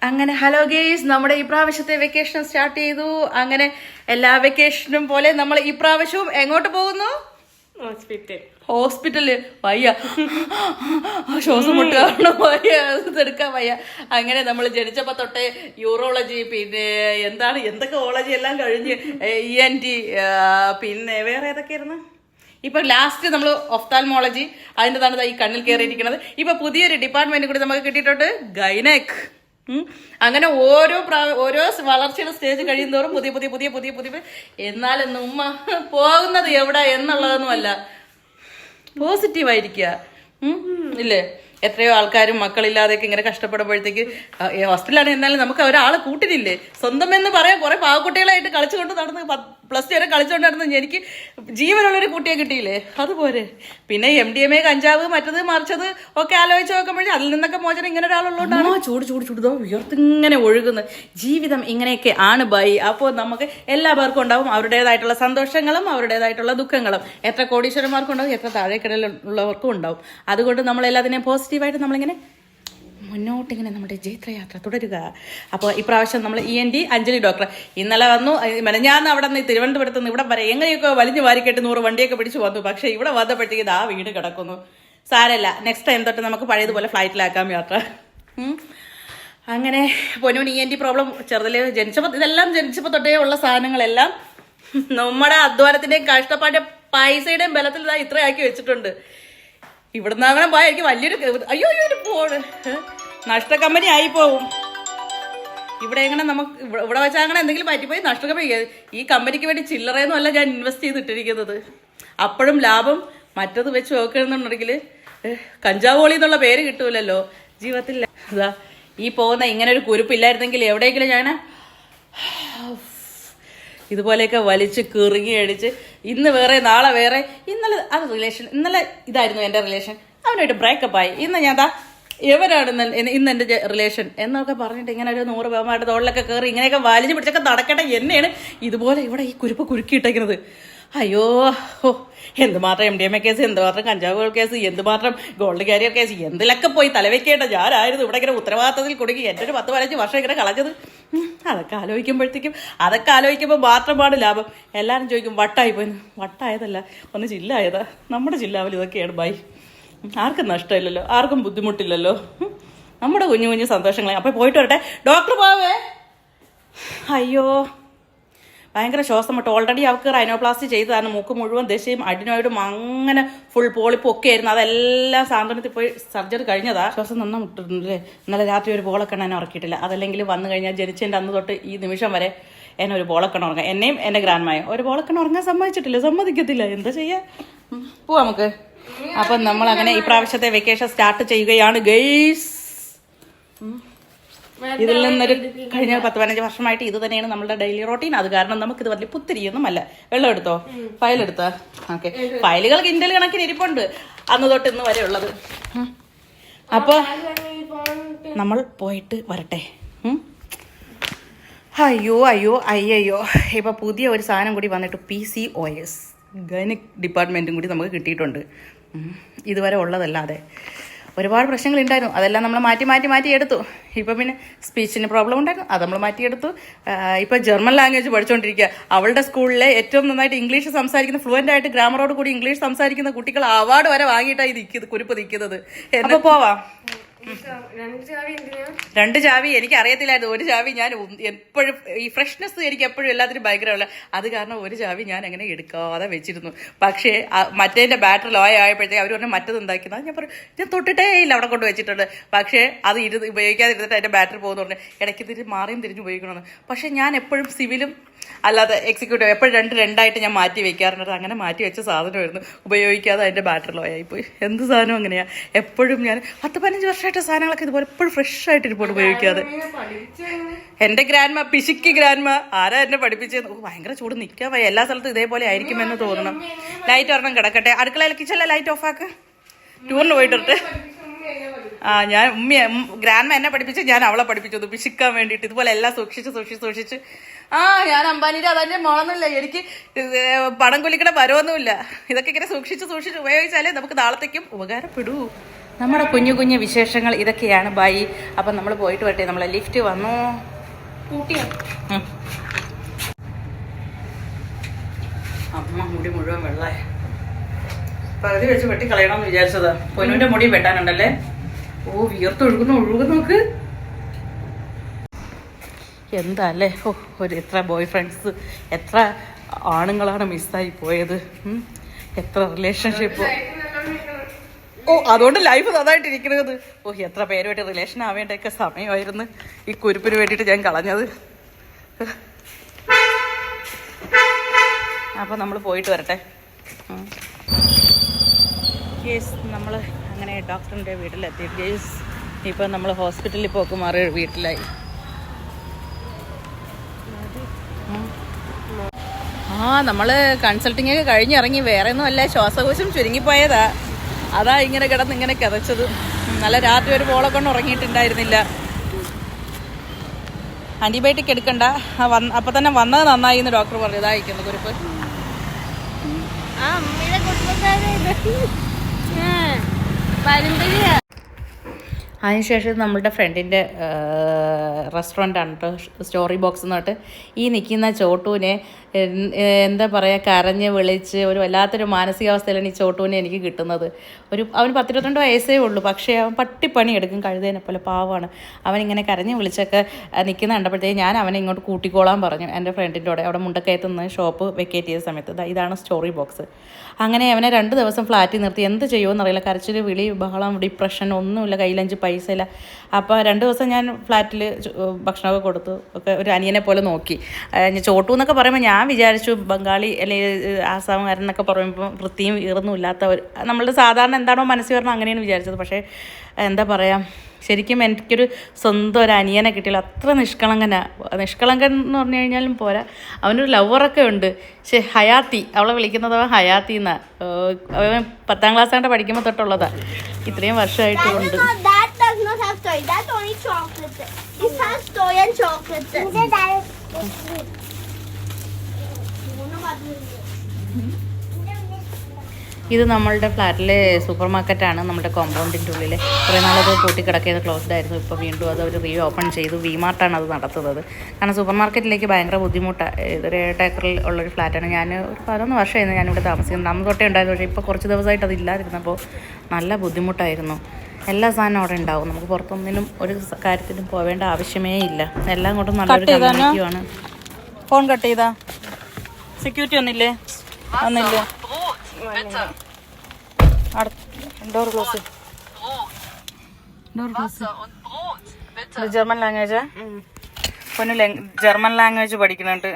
അങ്ങനെ hello guys, നമ്മുടെ ഈ പ്രാവശ്യത്തെ വെക്കേഷൻ സ്റ്റാർട്ട് ചെയ്തു. അങ്ങനെ എല്ലാ വെക്കേഷനും പോലെ നമ്മൾ ഈ പ്രാവശ്യവും എങ്ങോട്ട് പോകുന്നു? ഹോസ്പിറ്റല്. വയ്യ, ശ്വാസം മുട്ടുക, വയ്യ, ഇതെടുക്കാൻ വയ്യ. അങ്ങനെ നമ്മൾ ജനിച്ചപ്പോ തൊട്ടേ യൂറോളജി, പിന്നെ എന്തൊക്കെ ഓളജി എല്ലാം കഴിഞ്ഞ് ENT, പിന്നെ വേറെ ഏതൊക്കെയായിരുന്നു. ഇപ്പൊ ലാസ്റ്റ് നമ്മൾ ഒഫ്താൽമോളജി, അതിൻ്റെതാണ് ഈ കണ്ണിൽ കയറിയിരിക്കുന്നത്. ഇപ്പൊ പുതിയൊരു ഡിപ്പാർട്ട്മെന്റ് കൂടി നമുക്ക് കിട്ടിയിട്ടുണ്ട്, ഗൈനക്. അങ്ങനെ ഓരോ വളർച്ചയുടെ സ്റ്റേജ് കഴിയുന്നതോറും പുതിയ പുതിയ പുതിയ പുതിയ പുതിയ എന്നാലും ഉമ്മ പോകുന്നത് എവിടെ എന്നുള്ളതൊന്നുമല്ല, പോസിറ്റീവായിരിക്കുക. ഇല്ലേ? എത്രയോ ആൾക്കാരും മക്കളില്ലാതെയൊക്കെ ഇങ്ങനെ കഷ്ടപ്പെടുമ്പോഴത്തേക്ക് ഹോസ്റ്റലാണ്. എന്നാലും നമുക്ക് ഒരാളെ കൂട്ടിനില്ലേ? സ്വന്തം എന്ന് പറയാൻ കുറെ പാവക്കുട്ടികളായിട്ട് കളിച്ചുകൊണ്ട് നടന്ന് +2 വരെ കളിച്ചുകൊണ്ട് നടന്ന് എനിക്ക് ജീവനുള്ളൊരു കുട്ടിയെ കിട്ടിയില്ലേ? അതുപോലെ പിന്നെ MDMA, കഞ്ചാവ്, മറ്റത് മറിച്ചത് ഒക്കെ ആലോചിച്ച് നോക്കുമ്പോഴേ അതിൽ നിന്നൊക്കെ മോചനം ഇങ്ങനെ ഒരാളുള്ളതുകൊണ്ടാണ് ചൂട് ചൂട് ചൂടുതോ ഉയർത്തിങ്ങനെ ഒഴുകുന്നത്. ജീവിതം ഇങ്ങനെയൊക്കെ ആണ് ബൈ. അപ്പോൾ നമുക്ക് എല്ലാ പേർക്കും ഉണ്ടാവും അവരുടേതായിട്ടുള്ള സന്തോഷങ്ങളും അവരുടേതായിട്ടുള്ള ദുഃഖങ്ങളും. എത്ര കോടീശ്വരന്മാർക്കും ഉണ്ടാവും, എത്ര താഴേക്കിടയിലുള്ളവർക്കും ഉണ്ടാവും. അതുകൊണ്ട് നമ്മളെല്ലാത്തിനെയും പോസിറ്റീവായിട്ട് നമ്മളിങ്ങനെ മുന്നോട്ടിങ്ങനെ നമ്മുടെ ജൈത്രയാത്ര തുടരുക. അപ്പോൾ ഇപ്രാവശ്യം നമ്മൾ ENT അഞ്ജലി ഡോക്ടർ ഇന്നലെ വന്നു. ഞാൻ അവിടെ നിന്ന് തിരുവനന്തപുരത്ത് നിന്ന് ഇവിടെ വരെ എങ്ങനെയൊക്കെ വലിഞ്ഞു വാരിക്കെട്ട് 100 വണ്ടിയൊക്കെ പിടിച്ച് വന്നു. പക്ഷേ ഇവിടെ വന്നപ്പോഴത്തേക്ക് ആ വീട് കിടക്കുന്നു. സാരല്ല, നെക്സ്റ്റ് ടൈം തൊട്ട് നമുക്ക് പഴയതുപോലെ ഫ്ലൈറ്റിലാക്കാം യാത്ര. അങ്ങനെ പൊന്നൂന് ENT പ്രോബ്ലം ചെറുതിലെ ഇതെല്ലാം ജനിച്ചപ്പോൾ തൊട്ടേ ഉള്ള സാധനങ്ങളെല്ലാം നമ്മുടെ അധ്വാനത്തിന്റെയും കഷ്ടപ്പാടിന്റെ പൈസയുടെയും ബലത്തിൽ ഇത്രയാക്കി വെച്ചിട്ടുണ്ട്. ഇവിടുന്ന് അങ്ങനെ പോയാൽ എനിക്ക് വലിയൊരു അയ്യോ പോണ് നഷ്ട കമ്പനി ആയി പോവും. ഇവിടെ എങ്ങനെ നമുക്ക് ഇവിടെ വെച്ചാൽ അങ്ങനെ എന്തെങ്കിലും പറ്റിപ്പോയി നഷ്ട കമ്പനി. ഈ കമ്പനിക്ക് വേണ്ടി ചില്ലറയൊന്നും അല്ല ഞാൻ ഇൻവെസ്റ്റ് ചെയ്തിട്ടിരിക്കുന്നത്. അപ്പോഴും ലാഭം മറ്റത് വെച്ച് നോക്കണമെന്നുണ്ടെങ്കിൽ കഞ്ചാവോളി എന്നുള്ള പേര് കിട്ടൂലല്ലോ ജീവിതത്തിൽ. അതാ ഈ പോകുന്ന ഇങ്ങനെ ഒരു കുരുപ്പില്ലായിരുന്നെങ്കിൽ എവിടെയെങ്കിലും ഞാൻ ഇതുപോലെയൊക്കെ വലിച്ച് കിറുങ്ങി അടിച്ച് ഇന്ന് വേറെ നാളെ വേറെ. ഇന്നലെ അത് റിലേഷൻ, ഇന്നലെ ഇതായിരുന്നു എൻ്റെ റിലേഷൻ, അവനായിട്ട് ബ്രേക്കപ്പ് ആയി. ഇന്ന് ഞാൻ എവരാണ് ഇന്ന് എൻ്റെ റിലേഷൻ എന്നൊക്കെ പറഞ്ഞിട്ട് ഇങ്ങനെ ഒരു 100 പേമാരുടെ തോളിലൊക്കെ കയറി ഇങ്ങനെയൊക്കെ വലിഞ്ഞു പിടിച്ചൊക്കെ നടക്കട്ടെ. എന്നെയാണ് ഇതുപോലെ ഇവിടെ ഈ കുരുപ്പ് കുരുക്കിയിട്ടേക്കുന്നത്. അയ്യോ, എന്തുമാത്രം MDMA കേസ്, എന്തുമാത്രം കഞ്ചാവ് കേസ്, എന്തുമാത്രം ഗോൾഡ് കാരിയർ കേസ്, എന്തിലൊക്കെ പോയി തലവെക്കേണ്ട ഞാനായിരുന്നു ഇവിടെ ഇങ്ങനെ ഉത്തരവാദിത്തത്തിൽ കുടുങ്ങി എൻ്റെ ഒരു 10-15 വർഷം ഇങ്ങനെ കളഞ്ഞത്. അതൊക്കെ ആലോചിക്കുമ്പോൾ മാത്രമാണ് ലാഭം. എല്ലാവരും ചോദിക്കും വട്ടായി പോയി. വട്ടായതല്ല, ഒന്ന് ചില്ലായതാ. നമ്മുടെ ചില്ലാവൽ ഇതൊക്കെയാണ് ബൈ. ആർക്കും നഷ്ടമില്ലല്ലോ, ആർക്കും ബുദ്ധിമുട്ടില്ലല്ലോ. നമ്മുടെ കുഞ്ഞു കുഞ്ഞു സന്തോഷങ്ങളെ. അപ്പോൾ പോയിട്ട് വരട്ടെ. ഡോക്ടർ പോവേ. അയ്യോ, ഭയങ്കര ശ്വാസം മുട്ട്. ഓൾറെഡി അവർക്ക് റൈനോപ്ലാസ്റ്റി ചെയ്തതാണ്. മൂക്ക് മുഴുവൻ ദശയും അഡിനോയിഡും അങ്ങനെ ഫുൾ പോളിപ്പും ഒക്കെ ആയിരുന്നു. അതെല്ലാം സാന്ത്വനത്തിൽ പോയി സർജറി കഴിഞ്ഞതാ. ശ്വാസം നന്നാ മുട്ടുണ്ടല്ലേ. ഇന്നലെ രാത്രി ഒരു ബോളൊക്കെ എന്നെ ഉറക്കിയിട്ടില്ല. അതല്ലെങ്കിൽ വന്നു കഴിഞ്ഞാൽ ജനിച്ചതിൻ്റെ അന്ന് തൊട്ട് ഈ നിമിഷം വരെ എന്നെ ഒരു ബോളൊക്കെ ഉറങ്ങാം. എന്നെയും എൻ്റെ ഗ്രാൻഡ്മായും ഒരു ബോളൊക്കെ ഉറങ്ങാൻ സമ്മതിക്കത്തില്ല. എന്താ ചെയ്യാ? പോവാ നമുക്ക്. അപ്പം നമ്മൾ അങ്ങനെ ഈ പ്രാവശ്യത്തെ വെക്കേഷൻ സ്റ്റാർട്ട് ചെയ്യുകയാണ് ഗെയ്സ്. ഇതിൽ നിന്നൊരു കഴിഞ്ഞ 10-15 വർഷമായിട്ട് ഇത് തന്നെയാണ് നമ്മളുടെ ഡെയിലി റൊട്ടീൻ. അത് കാരണം നമുക്കിത് വലിയ പുത്തിരിയൊന്നും അല്ല. വെള്ളം എടുത്തോ? ഫയൽ എടുത്താ? ഓക്കെ. ഫയലുകൾ കിൻഡൽ കണക്കിന് ഇരിപ്പുണ്ട് അന്ന് തൊട്ട് ഇന്ന് വരെ ഉള്ളത്. അപ്പോൾ നമ്മൾ പോയിട്ട് വരട്ടെ. അയ്യോ ഇപ്പൊ പുതിയ ഒരു സാധനം കൂടി വന്നിട്ട് PCOS ഗൈനക് ഡിപ്പാർട്ട്മെന്റും കൂടി നമുക്ക് കിട്ടിയിട്ടുണ്ട്. ഇതുവരെ ഉള്ളതല്ലാതെ ഒരുപാട് പ്രശ്നങ്ങളുണ്ടായിരുന്നു. അതെല്ലാം നമ്മൾ മാറ്റി എടുത്തു. ഇപ്പം പിന്നെ സ്പീച്ചിന് പ്രോബ്ലം ഉണ്ടായിരുന്നു, അത് നമ്മൾ മാറ്റിയെടുത്തു. ഇപ്പം ജർമ്മൻ ലാംഗ്വേജ് പഠിച്ചുകൊണ്ടിരിക്കുക. അവളുടെ സ്കൂളിലെ ഏറ്റവും നന്നായിട്ട് ഇംഗ്ലീഷ് സംസാരിക്കുന്ന, ഫ്ലുവൻ്റ് ആയിട്ട് ഗ്രാമറോട് കൂടി ഇംഗ്ലീഷ് സംസാരിക്കുന്ന കുട്ടികൾ അവാർഡ് വരെ വാങ്ങിയിട്ടാണ് കുരുപ്പ് നിൽക്കുന്നത്. അപ്പോൾ പോവാം. 2 ചാവി എനിക്ക് അറിയത്തില്ലായിരുന്നു. ഒരു ചാവി ഞാൻ എപ്പോഴും ഈ ഫ്രഷ്നെസ് എനിക്ക് എപ്പോഴും എല്ലാത്തിനും ഭയങ്കരമല്ല. അത് കാരണം ഒരു ചാവി ഞാൻ അങ്ങനെ എടുക്കാതെ വെച്ചിരുന്നു. പക്ഷേ മറ്റേതിൻ്റെ ബാറ്ററി ലോ ആയപ്പോഴത്തേക്ക് അവർ പറഞ്ഞാൽ മറ്റത് ഉണ്ടാക്കുന്നത്. ഞാൻ തൊട്ടിട്ടേ ഇല്ല, അവിടെ കൊണ്ട് വെച്ചിട്ടുണ്ട്. പക്ഷേ അത് ഉപയോഗിക്കാതിരുന്നിട്ട് അതിൻ്റെ ബാറ്ററി പോകുന്നു പറഞ്ഞു. ഇടയ്ക്ക് മാറിയും തിരിഞ്ഞ് ഉപയോഗിക്കണമെന്ന്. പക്ഷേ ഞാൻ എപ്പോഴും സിവിലും അല്ലാതെ എക്സിക്യൂട്ടീവ് എപ്പോഴും 2 ഞാൻ മാറ്റി വെക്കാറുണ്ട്. അങ്ങനെ മാറ്റി വെച്ച സാധനമായിരുന്നു. ഉപയോഗിക്കാതെ അതിൻ്റെ ബാറ്ററി ലോ ആയിപ്പോയി. എന്ത് സാധനം അങ്ങനെയാണ്. എപ്പോഴും ഞാൻ 10-15 വർഷമായിട്ട് സാധനങ്ങളൊക്കെ ഇതുപോലെ എപ്പോഴും ഫ്രഷ് ആയിട്ട് ഇരിപ്പോട്ട് ഉപയോഗിക്കാതെ. എൻ്റെ ഗ്രാൻഡ്മ, പിശുക്കി ഗ്രാൻഡ്മ, ആരാ എന്നെ പഠിപ്പിച്ചത്? ഭയങ്കര ചൂട് നിൽക്കാൻ വയ്യ. എല്ലാ സ്ഥലത്തും ഇതേപോലെ ആയിരിക്കുമെന്ന് തോന്നണം. ലൈറ്റ് ഒരെണ്ണം കിടക്കട്ടെ. അടുക്കളയിൽ കിച്ചണിലെ ലൈറ്റ് ഓഫാക്ക്. ടൂറിന് പോയിട്ട് ഞാൻ ഗ്രാൻഡ്മ എന്നെ പഠിപ്പിച്ച് ഞാൻ അവളെ പഠിപ്പിച്ചത് പിശിക്കാൻ വേണ്ടിയിട്ട്. ഇതുപോലെ എല്ലാം സൂക്ഷിച്ച് ഞാൻ അംബാനിയുടെ അതിൻ്റെ മോളൊന്നുമില്ല. എനിക്ക് പണം കൊല്ലിക്കണ വരവൊന്നുമില്ല. ഇതൊക്കെ ഇങ്ങനെ സൂക്ഷിച്ച് ഉപയോഗിച്ചാലേ നമുക്ക് നാളത്തേക്കും ഉപകാരപ്പെടൂ. നമ്മുടെ കുഞ്ഞു കുഞ്ഞു വിശേഷങ്ങൾ ഇതൊക്കെയാണ്. ബൈ. അപ്പം നമ്മൾ പോയിട്ട് വരട്ടെ. നമ്മളെ ലിഫ്റ്റ് വന്നു. അമ്മ മുടി മുഴുവൻ വെള്ളമായി. പകുതി വെച്ച് വെട്ടിക്കളയണമെന്ന് വിചാരിച്ചതാ. പൊന്നുവിന്റെ മുടി വെട്ടാനുണ്ടല്ലേ. ഓ വിയർത്തൊഴുകുന്നു നോക്ക്. എന്താ അല്ലേ. ഓ ഒരു എത്ര ബോയ് ഫ്രണ്ട്സ്, എത്ര ആണുങ്ങളാണ് മിസ്സായി പോയത്. എത്ര റിലേഷൻഷിപ്പ്. ഓ അതുകൊണ്ട് ലൈഫ് നന്നായിട്ടിരിക്കുന്നത്. ഓ എത്ര പേരുമായിട്ട് റിലേഷൻ ആവേണ്ടൊക്കെ സമയമായിരുന്നു ഈ കുരുപ്പിന് വേണ്ടിയിട്ട് ഞാൻ കളഞ്ഞത്. അപ്പോൾ നമ്മൾ പോയിട്ട് വരട്ടെ. കേസ് നമ്മൾ അങ്ങനെ ഡോക്ടറിൻ്റെ വീട്ടിലെത്തി. കേസ് ഇപ്പം നമ്മൾ ഹോസ്പിറ്റലിൽ പോക്ക് മാറി വീട്ടിലായി. നമ്മൾ കൺസൾട്ടിങ് ഒക്കെ കഴിഞ്ഞിറങ്ങി. വേറെ ഒന്നും അല്ല, ശ്വാസകോശം ചുരുങ്ങിപ്പോയതാ. അതാ ഇങ്ങനെ കിടന്ന് ഇങ്ങനെ കിതച്ചത്. നല്ല രാത്രി ഒരു പോളെ കൊണ്ട് ഉറങ്ങിയിട്ടുണ്ടായിരുന്നില്ല. ആൻറ്റിബയോട്ടിക് എടുക്കണ്ട, അപ്പം തന്നെ വന്നത് നന്നായി എന്ന് ഡോക്ടർ പറഞ്ഞു. ഇതായിരിക്കുന്നു കുറിപ്പ്. അതിനുശേഷം നമ്മളുടെ ഫ്രണ്ടിൻ്റെ റെസ്റ്റോറൻ്റാണ് കേട്ടോ, സ്റ്റോറി ബോക്സ് എന്ന് പറഞ്ഞിട്ട്. ഈ നിൽക്കുന്ന ചോട്ടൂനെ എന്താ പറയുക, കരഞ്ഞ് വിളിച്ച് ഒരു വല്ലാത്തൊരു മാനസികാവസ്ഥയിലാണ് ഈ ചോട്ടൂനെ എനിക്ക് കിട്ടുന്നത്. അവന് 12 വയസ്സേ ഉള്ളൂ, പക്ഷേ അവൻ പട്ടിപ്പണി എടുക്കും, കഴുതേനെ പോലെ. പാവമാണ്. അവനിങ്ങനെ കരഞ്ഞ് വിളിച്ചൊക്കെ നിൽക്കുന്ന കണ്ടപ്പോഴത്തേക്ക് ഞാൻ അവനെ ഇങ്ങോട്ട് കൂട്ടിക്കോളാൻ പറഞ്ഞു എൻ്റെ ഫ്രണ്ടിൻ്റെ കൂടെ. അവിടെ മുണ്ടക്കയത്ത് നിന്ന് ഷോപ്പ് വെക്കേറ്റ് ചെയ്ത സമയത്ത്. ഇതാണ് സ്റ്റോറി ബോക്സ്. അങ്ങനെ അവനെ 2 ദിവസം ഫ്ലാറ്റിൽ നിർത്തി. എന്ത് ചെയ്യുമെന്ന് അറിയില്ല. കരച്ചിൽ, വിളി, ബഹളം, ഡിപ്രഷൻ, ഒന്നുമില്ല. കയ്യിലഞ്ച് പൈസ ഇല്ല. അപ്പോൾ 2 ദിവസം ഞാൻ ഫ്ലാറ്റിൽ ഭക്ഷണമൊക്കെ കൊടുത്തു. ഒക്കെ ഒരു അനിയനെ പോലെ നോക്കി. ചോട്ടു എന്നൊക്കെ പറയുമ്പോൾ ഞാൻ വിചാരിച്ചു ബംഗാളി അല്ലെങ്കിൽ ആസാമുകാരൻ എന്നൊക്കെ പറയുമ്പോൾ വൃത്തിയും ഈർന്നും ഇല്ലാത്ത ഒരു, നമ്മളുടെ സാധാരണ എന്താണോ മനസ്സിൽ വരണം അങ്ങനെയാണ് വിചാരിച്ചത്. പക്ഷേ എന്താ പറയുക, ശരിക്കും എനിക്കൊരു സ്വന്തം ഒരു അനിയനെ കിട്ടിയില്ല. അത്ര നിഷ്കളങ്കൻ എന്ന് പറഞ്ഞു കഴിഞ്ഞാലും പോരാ, അവനൊരു ലവറൊക്കെ ഉണ്ട്. പക്ഷേ ഹയാത്തി, അവളെ വിളിക്കുന്നത് അവൻ ഹയാത്തി എന്നാണ്. അവൻ 10ാം ക്ലാസ് കണ്ട് പഠിക്കുമ്പോൾ തൊട്ടുള്ളതാ. ഇത്രയും വർഷമായിട്ടും ഉണ്ട്. ഇത് നമ്മളുടെ ഫ്ലാറ്റിലെ സൂപ്പർ മാർക്കറ്റാണ്, നമ്മുടെ കോമ്പൗണ്ടിൻ്റെ ഉള്ളിൽ. കുറേ നാളത് പൂട്ടിക്കിടക്കിയത്, ക്ലോസ്ഡ് ആയിരുന്നു. ഇപ്പോൾ വീണ്ടും അത് അവർ റീ ഓപ്പൺ ചെയ്തു. വിമാർട്ടാണ് അത് നടത്തുന്നത്. കാരണം സൂപ്പർ മാർക്കറ്റിലേക്ക് ഭയങ്കര ബുദ്ധിമുട്ടാണ്. ഇതൊരു 8 ഏക്കറിൽ ഉള്ളൊരു ഫ്ലാറ്റാണ്. ഞാൻ ഒരു 11 വർഷമായിരുന്നു ഞാനിവിടെ താമസിക്കുന്നത്. അന്ന് തൊട്ടേ ഉണ്ടായിരുന്നു. പക്ഷേ ഇപ്പോൾ കുറച്ച് ദിവസമായിട്ട് അതില്ലാതിരുന്നപ്പോൾ നല്ല ബുദ്ധിമുട്ടായിരുന്നു. എല്ലാ സാധനവും അവിടെ ഉണ്ടാവും. നമുക്ക് പുറത്തൊന്നിനും ഒരു കാര്യത്തിനും പോവേണ്ട ആവശ്യമേ ഇല്ല. എല്ലാം കൊണ്ടും നല്ലൊരു കമ്മ്യൂണിറ്റിയാണ്. ഫോൺ കട്ട് ചെയ്താ സെക്യൂരിറ്റി ഒന്നില്ലേ? ഒന്നില്ലേ? Door close. ജർമ്മൻ ലാംഗ്വേജാ? പൊന്നു ജർമ്മൻ ലാംഗ്വേജ് പഠിക്കുന്നുണ്ട്.